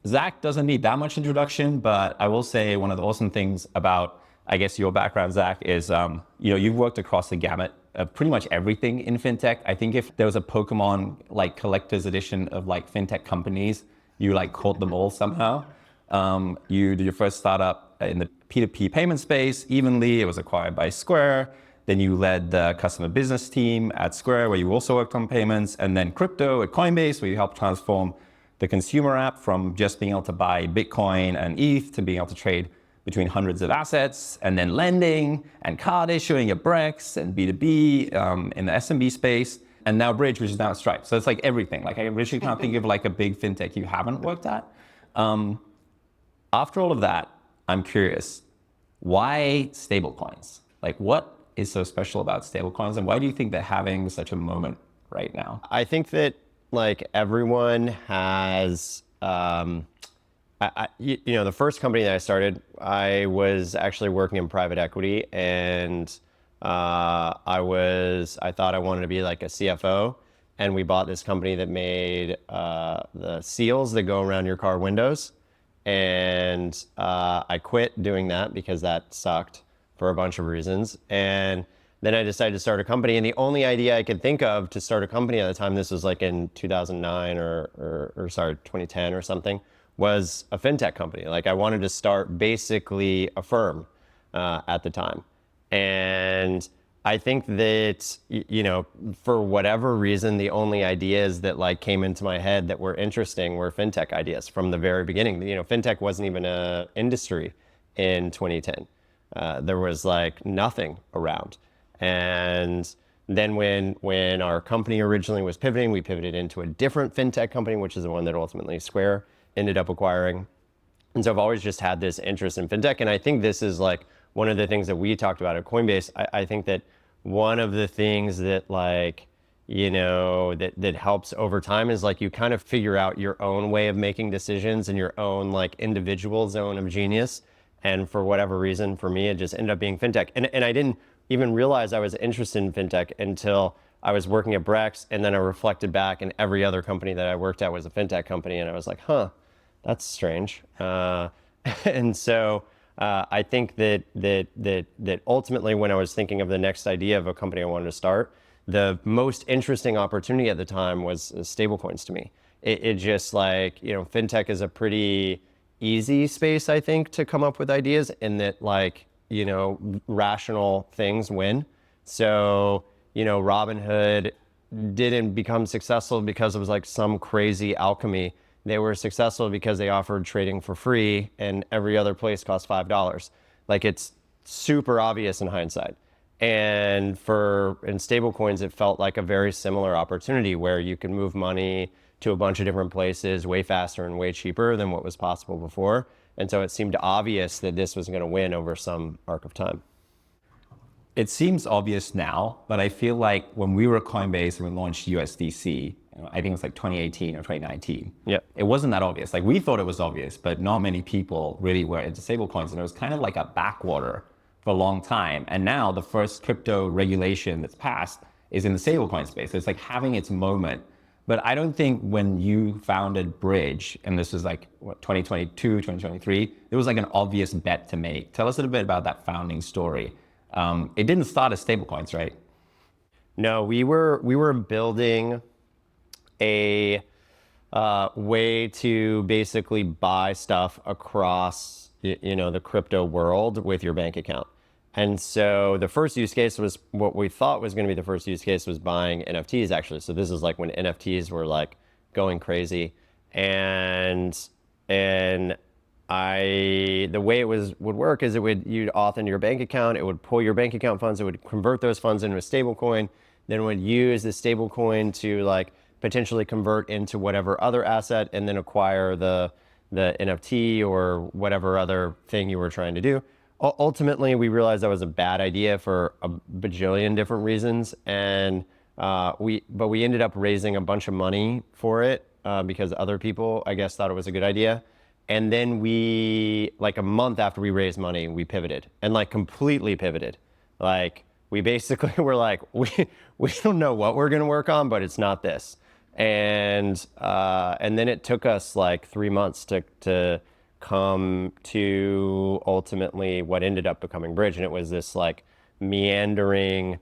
Zach doesn't need that much introduction, but I will say one of the awesome things about, I guess, your background, Zach, is you've worked across the gamut of pretty much everything in fintech. I think if there was a Pokemon like collector's edition of like fintech companies, you like caught them all somehow. You did your first startup in the P2P payment space, Evenly. It was acquired by Square. Then you led the customer business team at Square, where you also worked on payments, and then crypto at Coinbase, where you helped transform the consumer app from just being able to buy Bitcoin and ETH to being able to trade between hundreds of assets, and then lending and card issuing at Brex and B2B in the SMB space, and now Bridge, which is now Stripe. So it's like everything. Like I literally can't think of like a big fintech you haven't worked at. After all of that, I'm curious, why stablecoins? Like what is so special about stablecoins, and why do you think they're having such a moment right now? I think that like everyone has, the first company that I started, I was actually working in private equity, and I thought I wanted to be like a CFO, and we bought this company that made the seals that go around your car windows, and I quit doing that because that sucked for a bunch of reasons, and then I decided to start a company, and the only idea I could think of to start a company at the time, this was like in 2009 or 2010 or something, was a fintech company. Like I wanted to start basically a firm at the time. And I think that, for whatever reason, the only ideas that like came into my head that were interesting were fintech ideas from the very beginning. Fintech wasn't even an industry in 2010. There was like nothing around. And then when our company originally was pivoting, we pivoted into a different fintech company, which is the one that ultimately Square ended up acquiring. And so I've always just had this interest in fintech. And I think this is like one of the things that we talked about at Coinbase. I think that one of the things that like, that helps over time is like you kind of figure out your own way of making decisions and your own like individual zone of genius. And for whatever reason, for me, it just ended up being fintech. And I didn't even realize I was interested in fintech until I was working at Brex, and then I reflected back, and every other company that I worked at was a fintech company, and I was like, that's strange. And so I think that ultimately, when I was thinking of the next idea of a company I wanted to start, the most interesting opportunity at the time was stablecoins to me. It just like, fintech is a pretty easy space, I think, to come up with ideas, in that like, rational things win. So, Robinhood didn't become successful because it was like some crazy alchemy. They were successful because they offered trading for free, and every other place cost $5. Like it's super obvious in hindsight. And in stablecoins, it felt like a very similar opportunity where you can move money to a bunch of different places way faster and way cheaper than what was possible before. And so it seemed obvious that this was going to win over some arc of time. It seems obvious now, but I feel like when we were at Coinbase and we launched USDC, I think it was like 2018 or 2019. Yeah. It wasn't that obvious. Like we thought it was obvious, but not many people really were into stablecoins, and it was kind of like a backwater for a long time. And now the first crypto regulation that's passed is in the stablecoin space. So it's like having its moment. But I don't think when you founded Bridge, and this was like, 2022, 2023, it was like an obvious bet to make. Tell us a little bit about that founding story. It didn't start as stablecoins, right? No, we were building a way to basically buy stuff across, the crypto world with your bank account. And so the first use case was what we thought was going to be the first use case was buying NFTs, actually. So this is like when NFTs were like going crazy. And the way it would work is you'd author your bank account, it would pull your bank account funds, it would convert those funds into a stable coin, then would use the stable coin to like potentially convert into whatever other asset, and then acquire the NFT or whatever other thing you were trying to do. Ultimately, we realized that was a bad idea for a bajillion different reasons, and we ended up raising a bunch of money for it because other people, I guess, thought it was a good idea. And then we, like a month after we raised money, we pivoted, and like completely pivoted. Like we basically were like, we don't know what we're gonna work on, but it's not this. And then it took us like 3 months to come to ultimately what ended up becoming Bridge. And it was this like meandering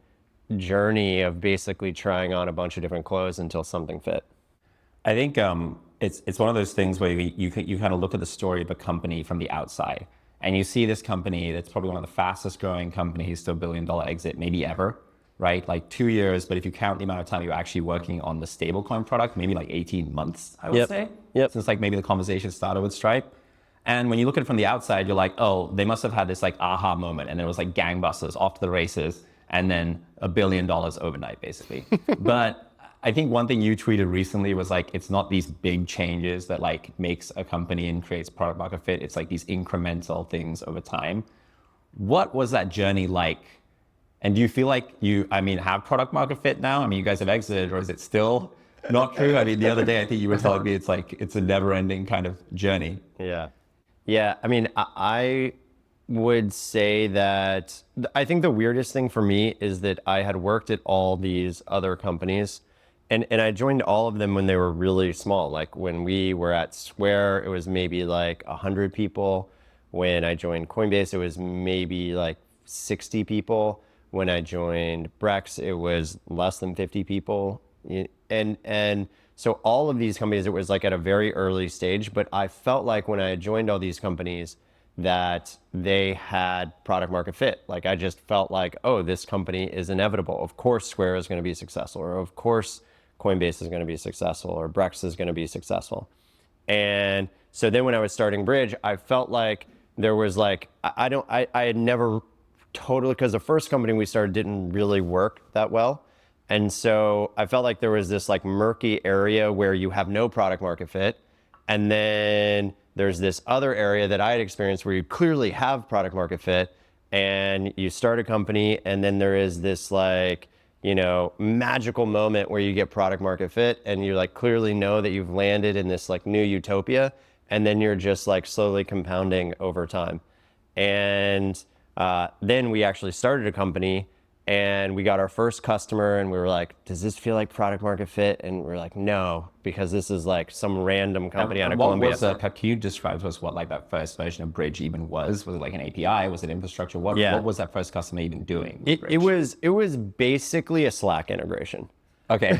journey of basically trying on a bunch of different clothes until something fit. I think it's one of those things where you kind of look at the story of a company from the outside, and you see this company that's probably one of the fastest growing companies to $1 billion exit, maybe ever, right? Like 2 years, but if you count the amount of time you're actually working on the stablecoin product, maybe like 18 months, I would say. Yep. Since like maybe the conversation started with Stripe. And when you look at it from the outside, you're like, oh, they must have had this like aha moment, and it was like gangbusters, off to the races, and then $1 billion overnight, basically. But I think one thing you tweeted recently was like, it's not these big changes that like makes a company and creates product market fit. It's like these incremental things over time. What was that journey like? And do you feel like have product market fit now? I mean, you guys have exited, or is it still not true? I mean, the other day, I think you were telling me it's a never ending kind of journey. Yeah. Yeah. I mean, I would say that I think the weirdest thing for me is that I had worked at all these other companies, and I joined all of them when they were really small. Like when we were at Square, it was maybe like 100 people. When I joined Coinbase, it was maybe like 60 people. When I joined Brex, it was less than 50 people. And so all of these companies, it was like at a very early stage, but I felt like when I joined all these companies that they had product market fit. Like I just felt like, oh, this company is inevitable. Of course Square is going to be successful, or of course Coinbase is going to be successful, or Brex is going to be successful. And so then when I was starting Bridge, I felt like there was like, I had never totally, because the first company we started didn't really work that well. And so I felt like there was this like murky area where you have no product market fit. And then there's this other area that I had experienced where you clearly have product market fit, and you start a company, and then there is this like, magical moment where you get product market fit, and you like clearly know that you've landed in this like new utopia, and then you're just like slowly compounding over time. And then we actually started a company, and we got our first customer, and we were like, does this feel like product market fit? And we're like, no, because this is like some random company out of Colombia. Can you describe to us what like that first version of Bridge even was? Was it like an API? Was it infrastructure? What was that first customer even doing? It was basically a Slack integration. Okay.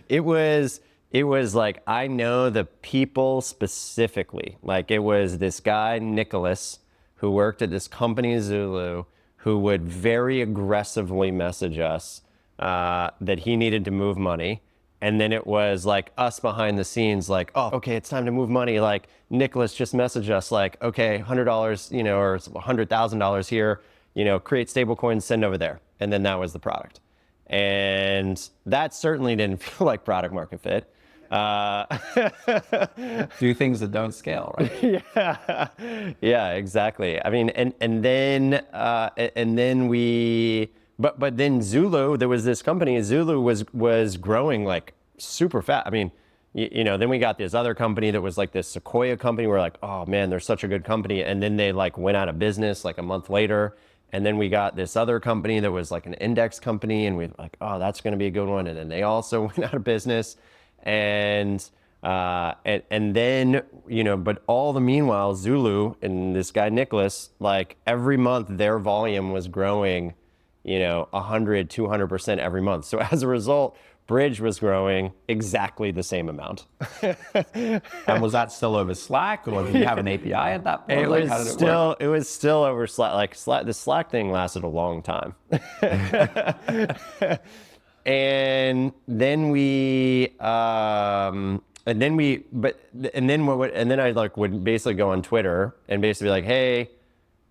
It was like, I know the people specifically. Like it was this guy, Nicholas, who worked at this company, Zulu, who would very aggressively message us that he needed to move money. And then it was like us behind the scenes, like, oh, okay, it's time to move money. Like Nicholas just messaged us like, okay, $100, or $100,000 here, create stablecoins, send over there. And then that was the product. And that certainly didn't feel like product market fit. Do things that don't scale, right? Yeah, exactly. I mean, and then we, but then Zulu, there was this company, Zulu was growing like super fast. I mean, then we got this other company that was like this Sequoia company. We're like, oh man, they're such a good company. And then they like went out of business like a month later. And then we got this other company that was like an index company, and we were like, oh, that's going to be a good one. And then they also went out of business. And then, but all the meanwhile, Zulu and this guy, Nicholas, like every month their volume was growing, 100, 200% every month. So as a result, Bridge was growing exactly the same amount. And was that still over Slack, or did you have an API at that point? It was still over Slack. Like the Slack thing lasted a long time. And then I like would basically go on Twitter and basically be like, hey,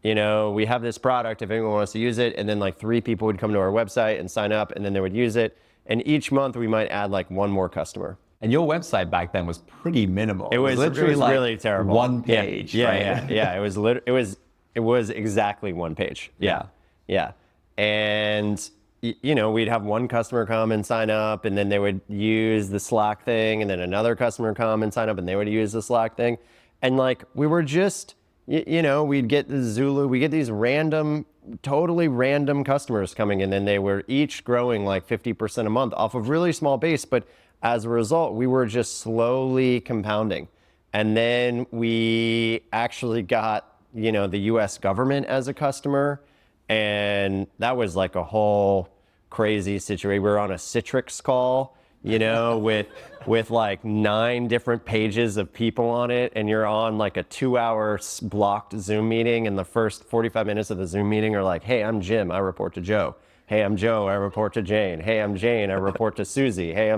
we have this product if anyone wants to use it. And then like 3 people would come to our website and sign up, and then they would use it. And each month we might add like 1 more customer. And your website back then was pretty minimal. It was literally like really terrible. 1 page. Yeah. It was exactly 1 page. Yeah. And we'd have 1 customer come and sign up, and then they would use the Slack thing, and then another customer come and sign up, and they would use the Slack thing. And like, we were just, we'd get the Zulu, we get these random totally random customers coming in, and they were each growing like 50% a month off of really small base. But as a result, we were just slowly compounding. And then we actually got, the US government as a customer. And that was like a whole crazy situation. We were on a Citrix call, with like 9 different pages of people on it. And you're on like a 2-hour blocked Zoom meeting. And the first 45 minutes of the Zoom meeting are like, hey, I'm Jim, I report to Joe. Hey, I'm Joe, I report to Jane. Hey, I'm Jane, I report to Susie. Hey,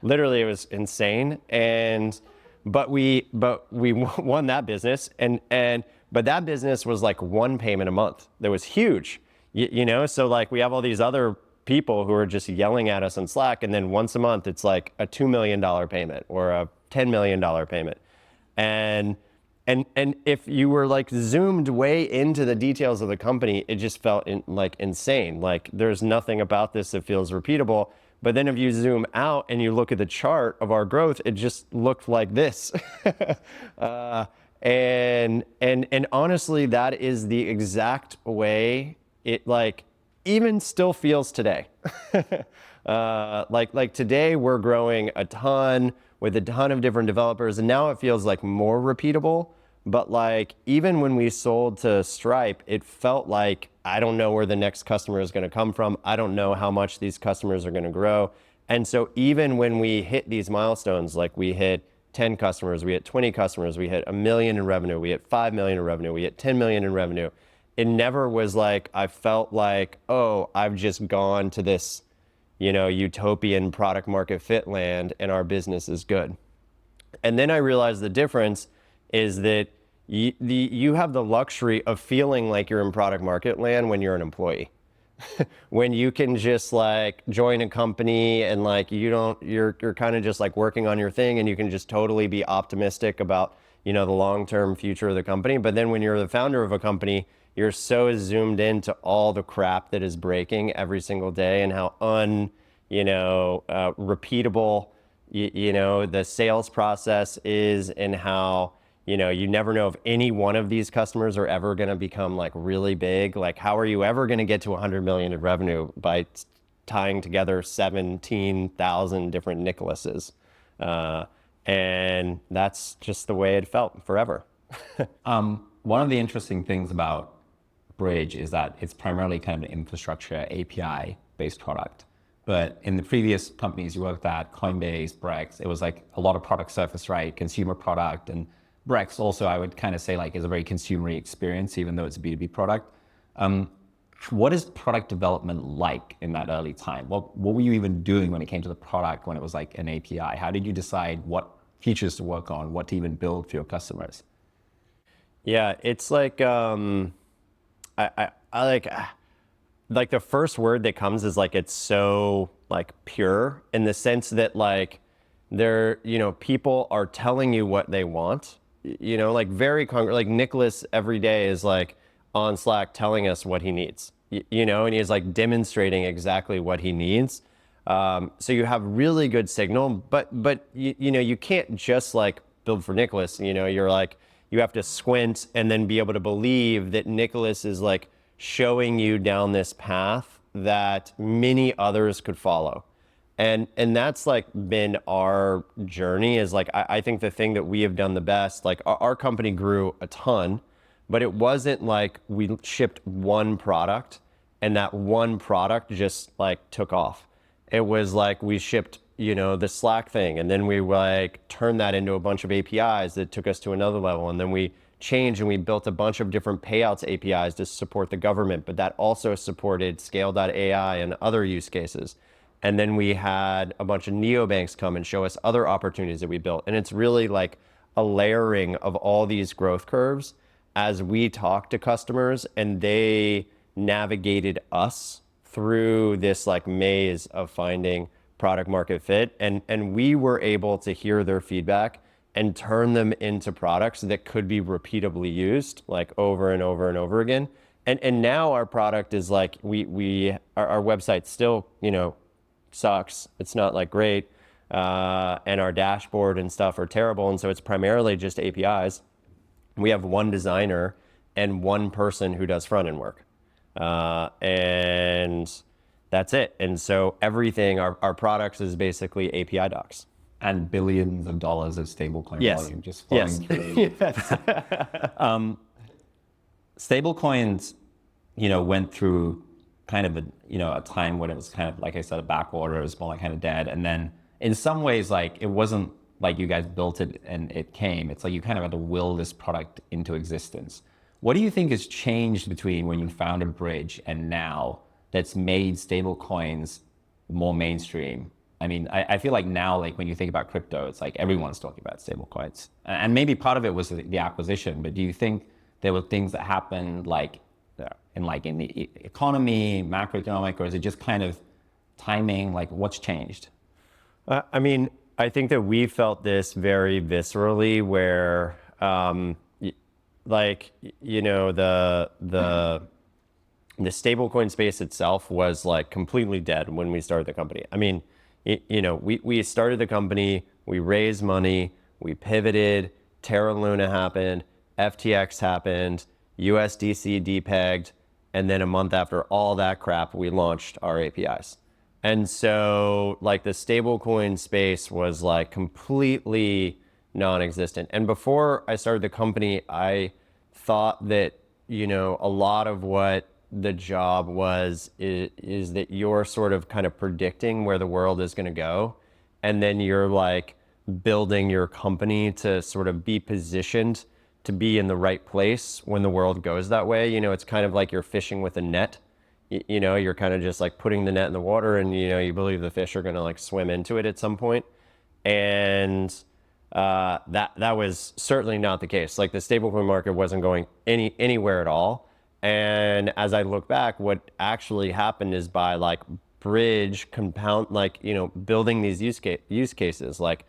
literally it was insane. But we won that business. But that business was like 1 payment a month. That was huge, So like we have all these other people who are just yelling at us on Slack, and then once a month it's like a $2 million payment or a $10 million payment. And if you were like zoomed way into the details of the company, it just felt like insane. Like there's nothing about this that feels repeatable. But then if you zoom out and you look at the chart of our growth, it just looked like this. And honestly, that is the exact way it like even still feels today. Like today we're growing a ton with a ton of different developers, and now it feels like more repeatable. But like even when we sold to Stripe, it felt like I don't know where the next customer is going to come from. I don't know how much these customers are going to grow. And so even when we hit these milestones, like we hit 10 customers, we hit 20 customers, we hit $1 million in revenue, we hit 5 million in revenue, we hit 10 million in revenue. It never was like, I felt like, oh, I've just gone to this, utopian product market fit land and our business is good. And then I realized the difference is that you have the luxury of feeling like you're in product market land when you're an employee. When you can just like join a company and like you're kind of just like working on your thing, and you can just totally be optimistic about, the long-term future of the company. But then when you're the founder of a company, you're so zoomed into all the crap that is breaking every single day and how repeatable, the sales process is, and how, you never know if any one of these customers are ever going to become like really big. Like, how are you ever going to get to 100 million in revenue by tying together 17,000 different Nicholases? And that's just the way it felt forever. One of the interesting things about Bridge is that it's primarily kind of an infrastructure API based product. But in the previous companies you worked at, Coinbase, Brex, it was like a lot of product surface, right? Consumer product. And Brex also, I would kind of say like is a very consumery experience, even though it's a B2B product. What is product development like in that early time? What were you even doing when it came to the product, when it was like an API? How did you decide what features to work on, what to even build for your customers? Yeah, it's like, I like the first word that comes is like, it's so like pure, in the sense that like people are telling you what they want, like very like Nicholas every day is like on Slack telling us what he needs, and he's like demonstrating exactly what he needs. So you have really good signal, but you can't just like build for Nicholas, you're like, you have to squint and then be able to believe that Nicholas is like showing you down this path that many others could follow. And that's like been our journey, is like, I think the thing that we have done the best, like our company grew a ton, but it wasn't like we shipped one product and that one product just like took off. It was like we shipped, the Slack thing, and then we like turned that into a bunch of APIs that took us to another level. And then we changed and we built a bunch of different payouts APIs to support the government, but that also supported scale.ai and other use cases. And then we had a bunch of neobanks come and show us other opportunities that we built. And it's really like a layering of all these growth curves as we talked to customers and they navigated us through this like maze of finding product market fit. And we were able to hear their feedback and turn them into products that could be repeatably used like over and over and over again. And now our product is like, our website still, sucks. It's not like great. And our dashboard and stuff are terrible. And so it's primarily just APIs. We have one designer and one person who does front end work. And that's it. And so everything, our products is basically API docs. And billions of dollars of stablecoin Yes. volume just flowing through. Stablecoins, went through kind of a time when it was kind of, like I said, a backwater, it was more like kind of dead. And then in some ways, like, it wasn't like you guys built it and it came. It's like you kind of had to will this product into existence. What do you think has changed between when you founded Bridge and now that's made stablecoins more mainstream? I mean, I feel like now, like when you think about crypto, it's like everyone's talking about stablecoins. And maybe part of it was the acquisition, but do you think there were things that happened in the economy, macroeconomic, or is it just kind of timing? Like, what's changed? I mean, I think that we felt this very viscerally where, the stablecoin space itself was like completely dead when we started the company. I mean, we started the company, we raised money, we pivoted, Terra Luna happened, FTX happened, USDC depegged, and then a month after all that crap, we launched our APIs. And so like the stablecoin space was like completely non-existent. And before I started the company, I thought that, a lot of what the job is that you're sort of kind of predicting where the world is going to go. And then you're like building your company to sort of be positioned to be in the right place when the world goes that way. It's kind of like you're fishing with a net. You're kind of just like putting the net in the water and, you believe the fish are going to like swim into it at some point. And that was certainly not the case. Like the stablecoin market wasn't going anywhere at all. And as I look back, what actually happened is by like Bridge compound, like, building these use cases, like,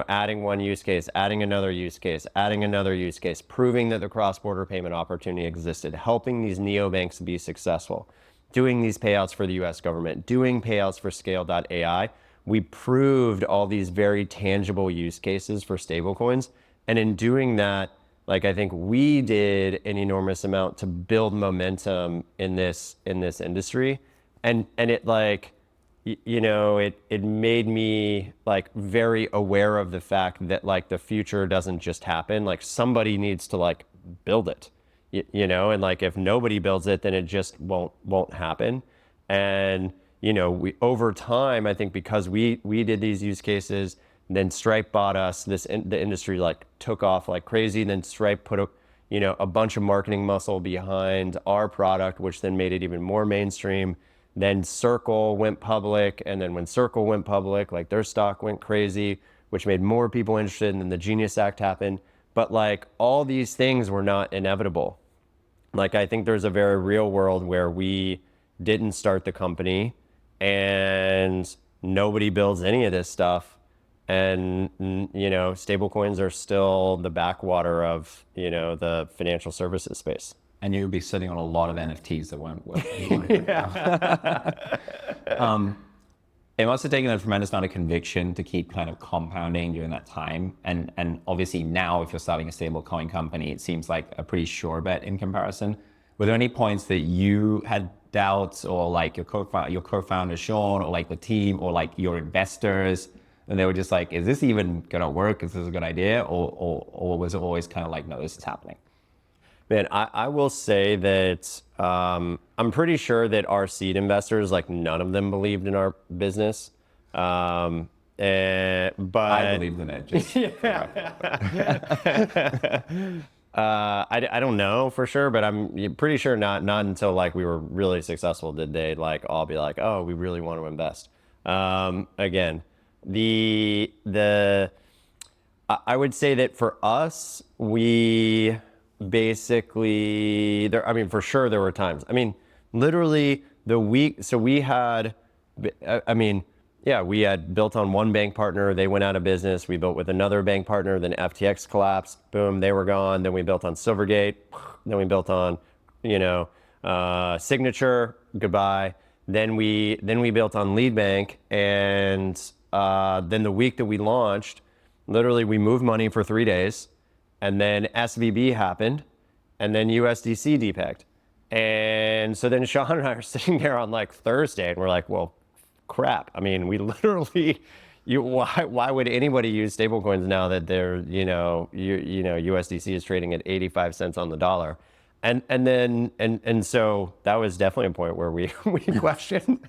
adding one use case, adding another use case, adding another use case, proving that the cross-border payment opportunity existed, helping these neobanks be successful, doing these payouts for the US government, doing payouts for Scale.ai. We proved all these very tangible use cases for stablecoins. And in doing that, like, I think we did an enormous amount to build momentum in this industry. And it like, it made me like very aware of the fact that like the future doesn't just happen. Like somebody needs to like build it, and like if nobody builds it, then it just won't happen. And, we over time, I think because we did these use cases, then Stripe bought us, the industry like took off like crazy. Then Stripe put a bunch of marketing muscle behind our product, which then made it even more mainstream. Then Circle went public, and then when Circle went public, like their stock went crazy, which made more people interested, and then the Genius Act happened. But like all these things were not inevitable. Like I think there's a very real world where we didn't start the company and nobody builds any of this stuff. And, stablecoins are still the backwater of, the financial services space. And you'll be sitting on a lot of NFTs that won't work. It must have taken a tremendous amount of conviction to keep kind of compounding during that time. And obviously now, if you're starting a stablecoin company, it seems like a pretty sure bet in comparison. Were there any points that you had doubts, or like your co-founder Sean, or like the team, or like your investors, and they were just like, is this even gonna work? Is this a good idea? Or was it always kind of like, no, this is happening? Man, I will say that I'm pretty sure that our seed investors, like none of them believed in our business. But I believed in it. Just I don't know for sure, but I'm pretty sure not until like we were really successful did they like all be like, oh, we really want to invest. Again, I would say that for us, we basically for sure there were times. Literally we had built on one bank partner, they went out of business. We built with another bank partner, then FTX collapsed, boom, they were gone. Then we built on Silvergate, then we built on Signature, goodbye. Then we built on Lead Bank, and then the week that we launched, literally we moved money for 3 days. And then SVB happened, and then USDC depegged. And then 3 days later, we moved money for 3 days. And then SVB happened, and then USDC depegged. And then 3 days later, we moved money for 3 days. And then SVB happened, and then USDC depegged. And then 3 days later, we moved money for 3 days. And then SVB happened, and then USDC depegged. And then And so then Sean and I are sitting there on like Thursday, and we're like, well, crap. I mean, we literally, why would anybody use stablecoins now that they're, USDC is trading at 85 cents on the dollar? And so that was definitely a point where we questioned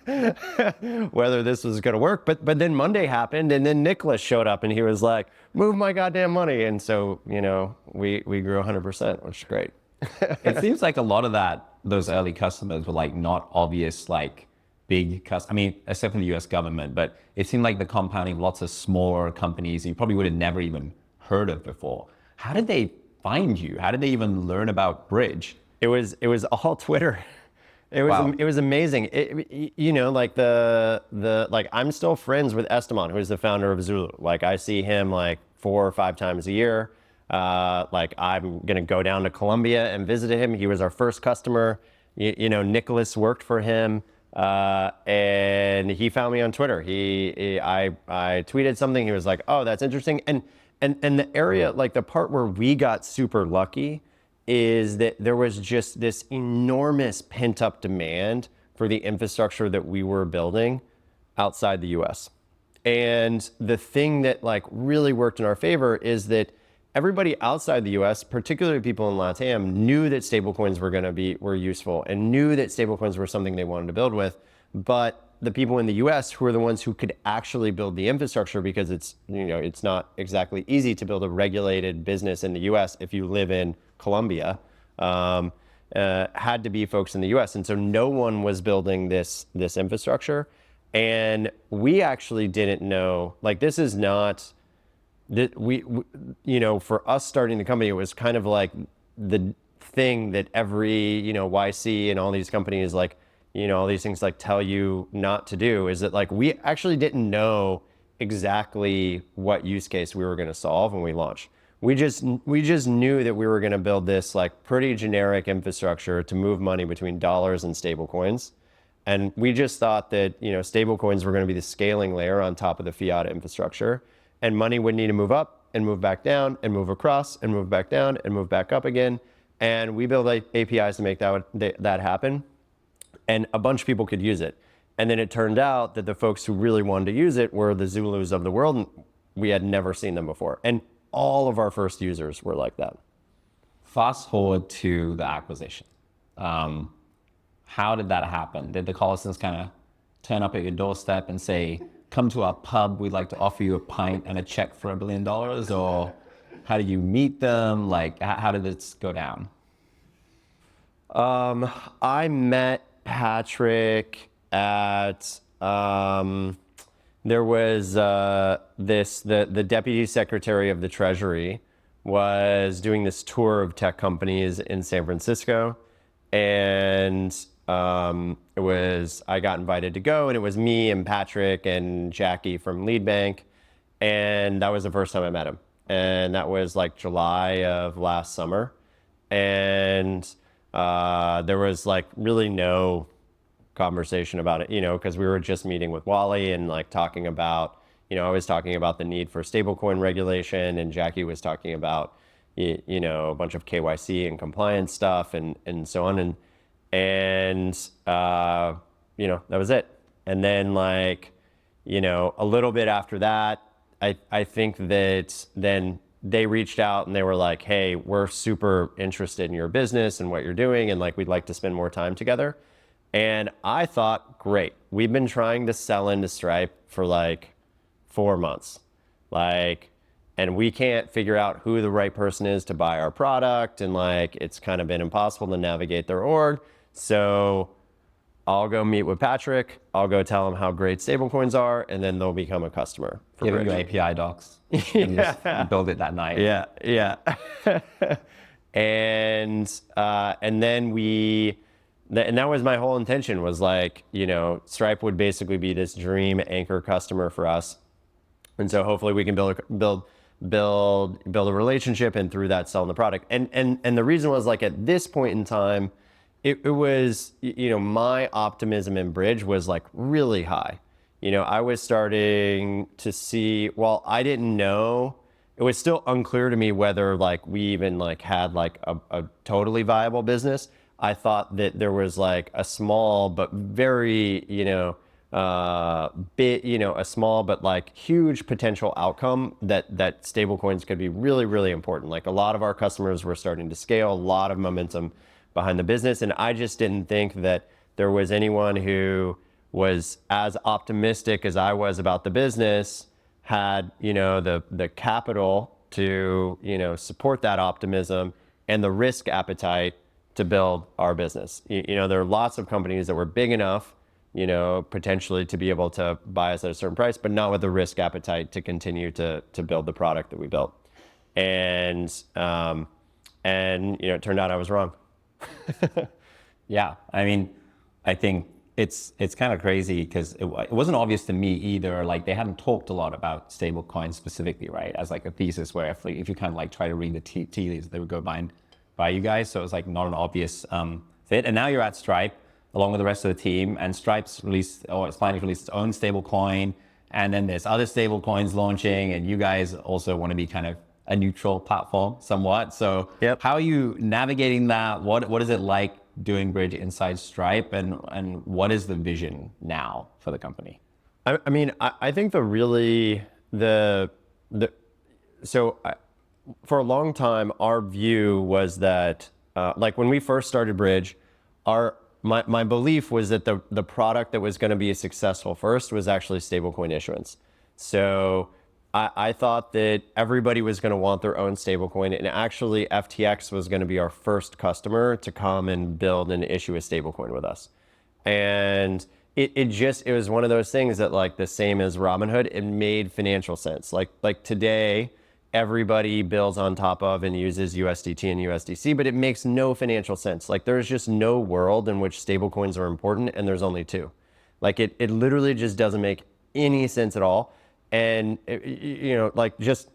whether this was going to work. But then Monday happened, and then Nicholas showed up, and he was like, move my goddamn money. And so, we grew 100%, which is great. It seems like a lot of those early customers were like not obvious, like big customers. I mean, except for the US government, but it seemed like the compounding lots of smaller companies you probably would have never even heard of before. How did they find you? How did they even learn about Bridge? It was all Twitter. It was amazing. Like like I'm still friends with Esteban, who's the founder of Zulu. Like I see him like 4 or 5 times a year. Like I'm gonna go down to Colombia and visit him. He was our first customer. Nicholas worked for him, and he found me on Twitter. I tweeted something. He was like, "Oh, that's interesting." And the area, like the part where we got super lucky, is that there was just this enormous pent up demand for the infrastructure that we were building outside the U.S. And the thing that like really worked in our favor is that everybody outside the US, particularly people in LATAM, knew that stablecoins were useful and knew that stablecoins were something they wanted to build with. But the people in the US who are the ones who could actually build the infrastructure, because it's not exactly easy to build a regulated business in the US if you live in Colombia, had to be folks in the US. And so no one was building this infrastructure. And we actually didn't know, like this is not, that for us starting the company, it was kind of like the thing that every, YC and all these companies, like, all these things like tell you not to do, is that like, we actually didn't know exactly what use case we were going to solve when we launched. We just knew that we were going to build this like pretty generic infrastructure to move money between dollars and stable coins. And we just thought that, stable coins were going to be the scaling layer on top of the fiat infrastructure. And money would need to move up and move back down and move across and move back down and move back up again. And we built APIs to make that happen. And a bunch of people could use it. And then it turned out that the folks who really wanted to use it were the Zulus of the world. And we had never seen them before. And all of our first users were like that. Fast forward to the acquisition. How did that happen? Did the Collisons kind of turn up at your doorstep and say, come to our pub, we'd like to offer you a pint and a check for $1 billion? Or how did you meet them? Like, how did this go down? I met Patrick at, there was the deputy secretary of the Treasury was doing this tour of tech companies in San Francisco. And I got invited to go, and it was me and Patrick and Jackie from Lead Bank. And that was the first time I met him. And that was like July of last summer. And there was like really no conversation about it, because we were just meeting with Wally and like talking about, I was talking about the need for stablecoin regulation, and Jackie was talking about, a bunch of KYC and compliance stuff and so on. And that was it. And then like, a little bit after that, I think that then they reached out and they were like, hey, we're super interested in your business and what you're doing, and like, we'd like to spend more time together. And I thought, great, we've been trying to sell into Stripe for like 4 months. And we can't figure out who the right person is to buy our product. And like, it's kind of been impossible to navigate their org. So I'll go meet with Patrick. I'll go tell him how great stablecoins are, and then they'll become a customer. Give them your API docs and just build it that night. Yeah. And then and that was my whole intention, was like, Stripe would basically be this dream anchor customer for us. And so hopefully we can build a relationship, and through that sell the product. And the reason was, like, at this point in time, it was, my optimism in Bridge was like really high. I was starting to see, while I didn't know, it was still unclear to me whether like we even like had like a totally viable business. I thought that there was like a small but very, a small but like huge potential outcome that stablecoins could be really, really important. Like a lot of our customers were starting to scale, a lot of momentum behind the business. And I just didn't think that there was anyone who was as optimistic as I was about the business, had, the capital to, support that optimism and the risk appetite to build our business. There are lots of companies that were big enough, potentially to be able to buy us at a certain price, but not with the risk appetite to continue to build the product that we built. And it turned out I was wrong. Yeah, I mean, I think it's kind of crazy because it wasn't obvious to me either. Like they hadn't talked a lot about stablecoins specifically, right? As like a thesis where if you kind of like try to read the tea leaves, they would go by you guys. So it was like not an obvious fit. And now you're at Stripe along with the rest of the team, and Stripe's released, or it's planning to release its own stablecoin. And then there's other stablecoins launching, and you guys also want to be kind of a neutral platform somewhat. So Yep. How are you navigating that? What is it like doing Bridge inside Stripe, and what is the vision now for the company? I think for a long time, our view was that, like when we first started Bridge, my belief was that the product that was going to be successful first was actually stablecoin issuance. So I thought that everybody was going to want their own stablecoin, and actually FTX was going to be our first customer to come and build and issue a stablecoin with us. And it was one of those things that, like, the same as Robinhood, it made financial sense. Like today, everybody builds on top of and uses USDT and USDC, but it makes no financial sense. Like there's just no world in which stablecoins are important, and there's only two. Like it literally just doesn't make any sense at all. And like just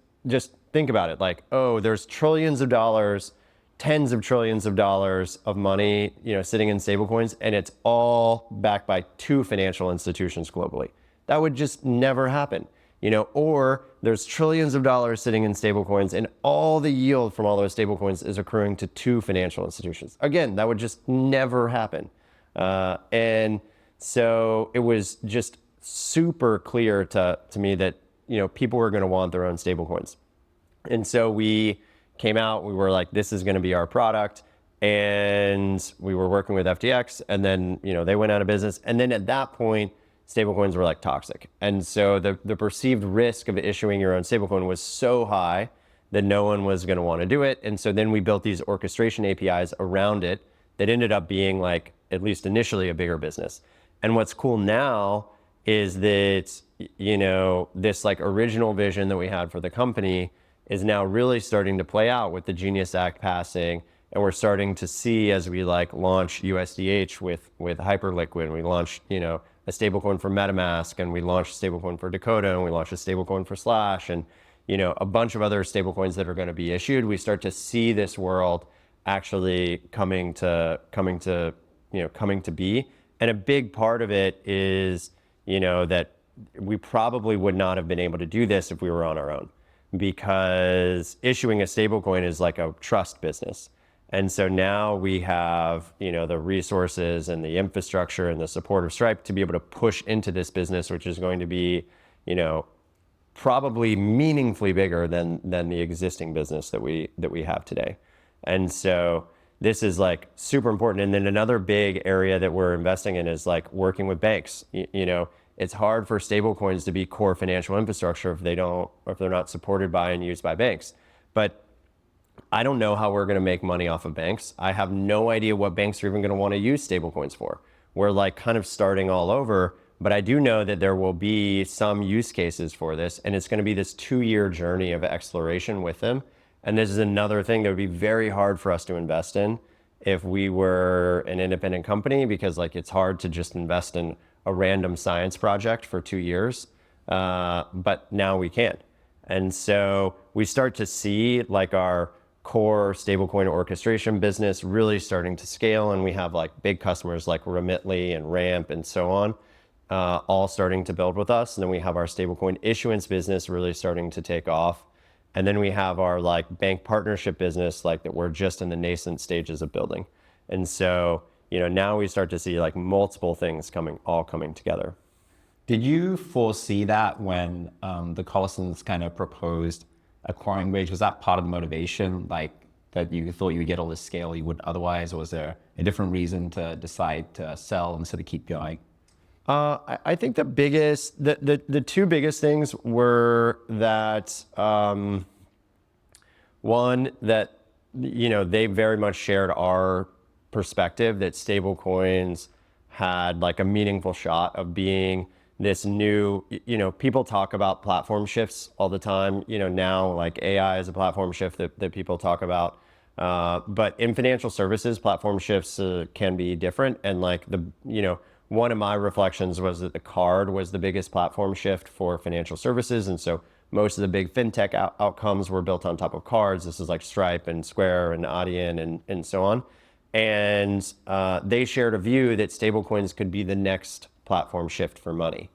think about it. Like, oh, there's trillions of dollars, tens of trillions of dollars of money, sitting in stablecoins, and it's all backed by two financial institutions globally. That would just never happen. Or there's trillions of dollars sitting in stablecoins, and all the yield from all those stablecoins is accruing to two financial institutions. Again, that would just never happen. And so it was just super clear to me that, people were going to want their own stablecoins. And so we came out, we were like, this is going to be our product. And we were working with FTX, and then, they went out of business. And then at that point, stablecoins were like toxic. And so the perceived risk of issuing your own stablecoin was so high that no one was going to want to do it. And so then we built these orchestration APIs around it that ended up being, like, at least initially, a bigger business. And what's cool now is that, this like original vision that we had for the company is now really starting to play out with the Genius Act passing. And we're starting to see, as we like launch USDH with Hyperliquid, and we launched, a stablecoin for MetaMask, and we launched a stablecoin for Dakota, and we launched a stablecoin for Slash, and a bunch of other stablecoins that are going to be issued. We start to see this world actually coming to be. And a big part of it is, that we probably would not have been able to do this if we were on our own, because issuing a stablecoin is like a trust business. And so now we have, the resources and the infrastructure and the support of Stripe to be able to push into this business, which is going to be, probably meaningfully bigger than the existing business that we have today. And so this is like super important. And then another big area that we're investing in is like working with banks. It's hard for stablecoins to be core financial infrastructure if they're not supported by and used by banks. But I don't know how we're going to make money off of banks. I have no idea what banks are even going to want to use stablecoins for. We're like kind of starting all over, but I do know that there will be some use cases for this, and it's going to be this 2-year journey of exploration with them. And this is another thing that would be very hard for us to invest in if we were an independent company, because like it's hard to just invest in a random science project for 2 years, but now we can. And so we start to see like our core stablecoin orchestration business really starting to scale, and we have like big customers like Remitly and Ramp and so on, all starting to build with us. And then we have our stablecoin issuance business really starting to take off. And then we have our like bank partnership business, like that we're just in the nascent stages of building. And so, now we start to see like multiple things all coming together. Did you foresee that when the Collisons kind of proposed acquiring Bridge? Was that part of the motivation, like that you thought you would get all this scale you wouldn't otherwise, or was there a different reason to decide to sell instead of keep going? I think the two biggest things were that one, that they very much shared our perspective that stablecoins had like a meaningful shot of being this new, people talk about platform shifts all the time. Now like AI is a platform shift that people talk about. But in financial services, platform shifts can be different. And like one of my reflections was that the card was the biggest platform shift for financial services. And so most of the big FinTech outcomes were built on top of cards. This is like Stripe and Square and Adyen and so on. And they shared a view that stablecoins could be the next platform shift for money.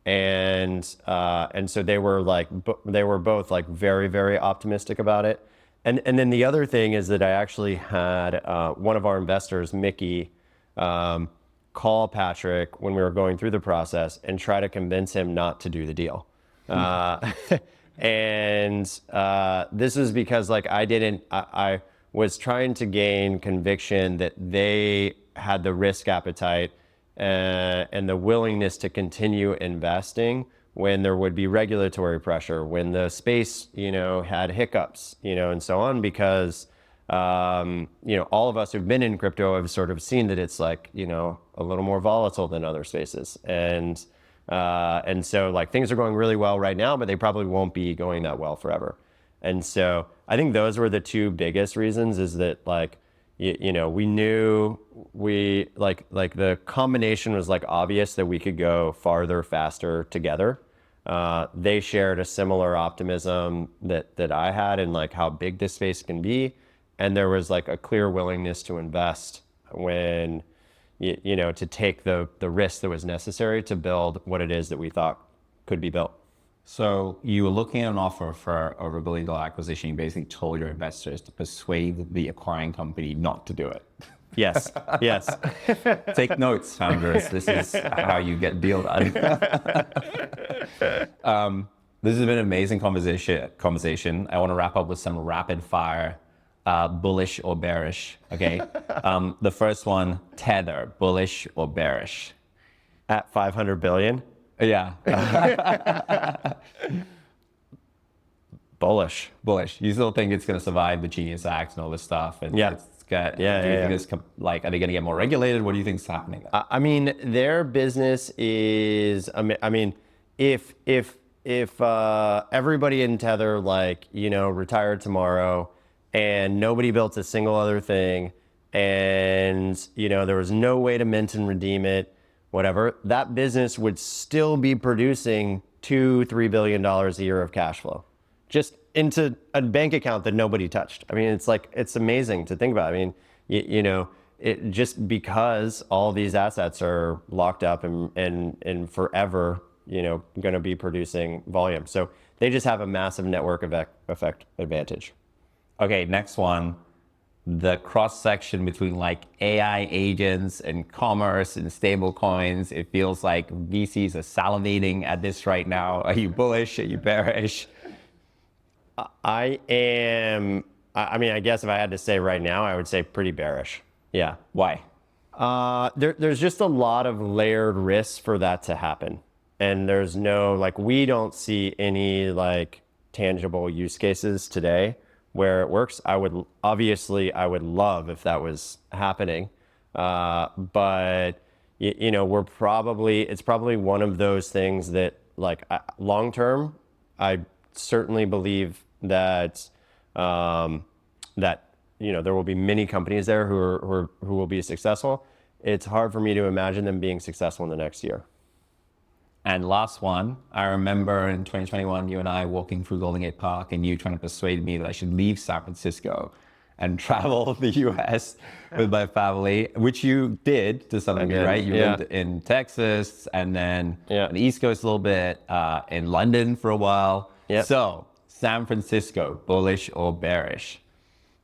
And so they were both like very, very optimistic about it. And then the other thing is that I actually had one of our investors, Mickey, call Patrick when we were going through the process and try to convince him not to do the deal. And this is because like I was trying to gain conviction that they had the risk appetite and the willingness to continue investing when there would be regulatory pressure, when the space, had hiccups, and so on, because, all of us who've been in crypto have sort of seen that it's like, a little more volatile than other spaces. And so like things are going really well right now, but they probably won't be going that well forever. And so I think those were the two biggest reasons, is that like, we knew the combination was like obvious that we could go farther, faster together. They shared a similar optimism that I had in like how big this space can be. And there was like a clear willingness to invest when, to take the risk that was necessary to build what it is that we thought could be built. So you were looking at an offer for over $1 billion acquisition. You basically told your investors to persuade the acquiring company not to do it. Yes. Take notes, founders. This is how you get deal done. This has been an amazing conversation. I want to wrap up with some rapid fire, bullish or bearish. Okay. The first one, Tether, bullish or bearish? At 500 billion. Yeah. Bullish. You still think it's going to survive the Genius Act and all this stuff? And yeah. It's got, do you think it's like, are they going to get more regulated? What do you think is happening there? I mean, their business is, if everybody in Tether, like, retired tomorrow and nobody built a single other thing and, there was no way to mint and redeem it, whatever, that business would still be producing $2-3 billion a year of cash flow just into a bank account that nobody touched. I mean, it's like, it's amazing to think about. I mean, it just because all these assets are locked up and forever, going to be producing volume. So they just have a massive network effect advantage. Okay, next one. The cross section between like AI agents and commerce and stable coins. It feels like VCs are salivating at this right now. Are you bullish? Are you bearish? I guess if I had to say right now, I would say pretty bearish. Yeah. Why? There's just a lot of layered risks for that to happen. And there's we don't see any like tangible use cases today where it works. I would love if that was happening. But it's probably one of those things that like long term, I certainly believe that, there will be many companies there who will be successful. It's hard for me to imagine them being successful in the next year. And last one, I remember in 2021, you and I walking through Golden Gate Park and you trying to persuade me that I should leave San Francisco and travel the US with my family, which you did to some degree, right? You lived in Texas and then on the East Coast a little bit, in London for a while. Yep. So San Francisco, bullish or bearish?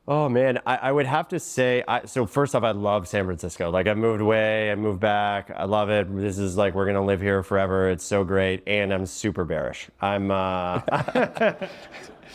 Oh man, I would have to say, so first off, I love San Francisco. Like I moved away, I moved back. I love it. This is like, we're going to live here forever. It's so great. And I'm super bearish. I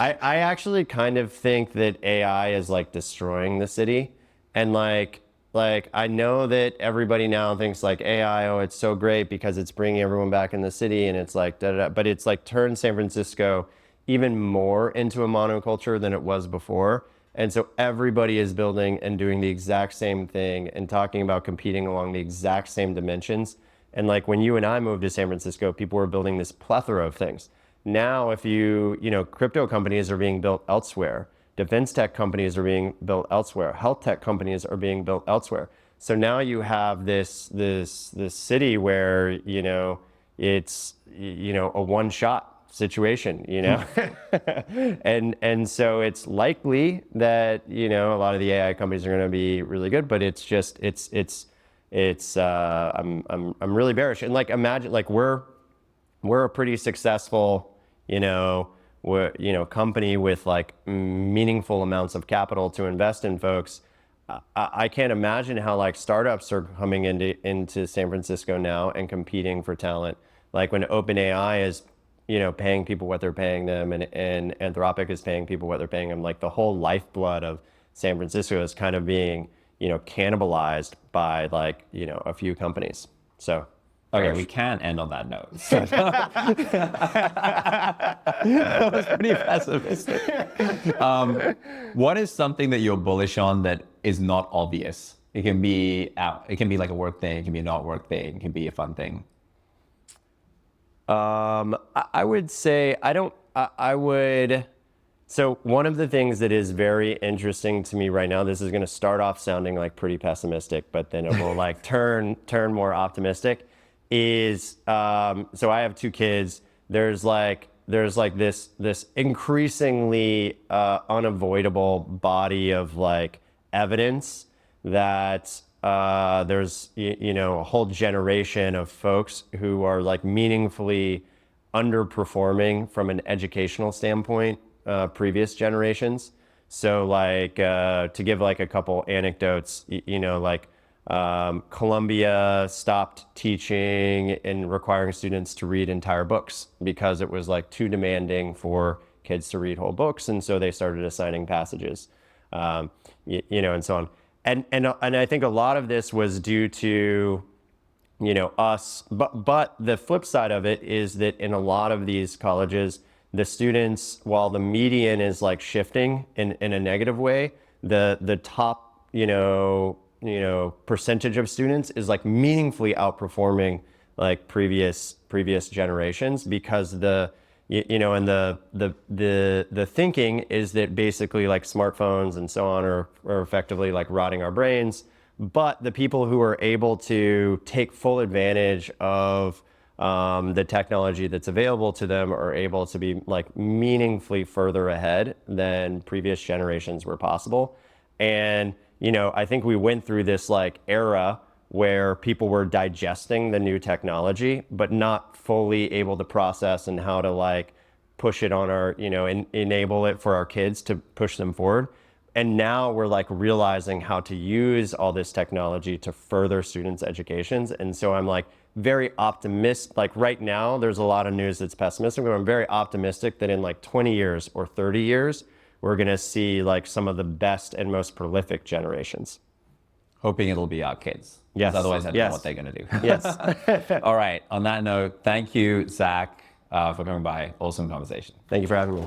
actually kind of think that AI is like destroying the city. And like I know that everybody now thinks like AI, oh, it's so great because it's bringing everyone back in the city and it's like da da da. But it's like turned San Francisco even more into a monoculture than it was before. And so everybody is building and doing the exact same thing and talking about competing along the exact same dimensions. And like when you and I moved to San Francisco, people were building this plethora of things. Now, if you know, crypto companies are being built elsewhere. Defense tech companies are being built elsewhere. Health tech companies are being built elsewhere. So now you have this city where, you know, it's, you know, a one shot situation, you know, and so it's likely that, you know, a lot of the AI companies are going to be really good, but it's just I'm really bearish. And like imagine like we're a pretty successful, you know, company with like meaningful amounts of capital to invest in folks. I can't imagine how like startups are coming into San Francisco now and competing for talent. Like when OpenAI is, you know, paying people what they're paying them, and Anthropic is paying people what they're paying them. Like the whole lifeblood of San Francisco is kind of being, you know, cannibalized by like, you know, a few companies. So. Okay, we can end on that note. That was pretty pessimistic. What is something that you're bullish on that is not obvious? It can be like a work thing, it can be a not work thing, it can be a fun thing. I would say so one of the things that is very interesting to me right now, this is going to start off sounding like pretty pessimistic, but then it will like turn more optimistic, is, so I have two kids. There's like this increasingly, unavoidable body of like evidence that, there's, you know, a whole generation of folks who are like meaningfully underperforming from an educational standpoint, previous generations. So like, to give like a couple anecdotes, you know, like, Colombia stopped teaching and requiring students to read entire books because it was like too demanding for kids to read whole books. And so they started assigning passages, you know, and so on. And I think a lot of this was due to, you know, us, but the flip side of it is that in a lot of these colleges, the students, while the median is like shifting in a negative way, the top, you know, percentage of students is like meaningfully outperforming like previous generations, because you know, and the thinking is that basically like smartphones and so on are effectively like rotting our brains. But the people who are able to take full advantage of the technology that's available to them are able to be like meaningfully further ahead than previous generations were possible. And, you know, I think we went through this like era where people were digesting the new technology, but not fully able to process and how to like push it on our, you know, and enable it for our kids to push them forward. And now we're like realizing how to use all this technology to further students' educations. And so I'm like very optimistic. Like right now, there's a lot of news that's pessimistic, but I'm very optimistic that in like 20 years or 30 years, we're gonna see like some of the best and most prolific generations. Hoping it'll be our kids. Yes. Otherwise, I don't know what they're gonna do. Yes. All right. On that note, thank you, Zach, for coming by. Awesome conversation. Thank you for having me.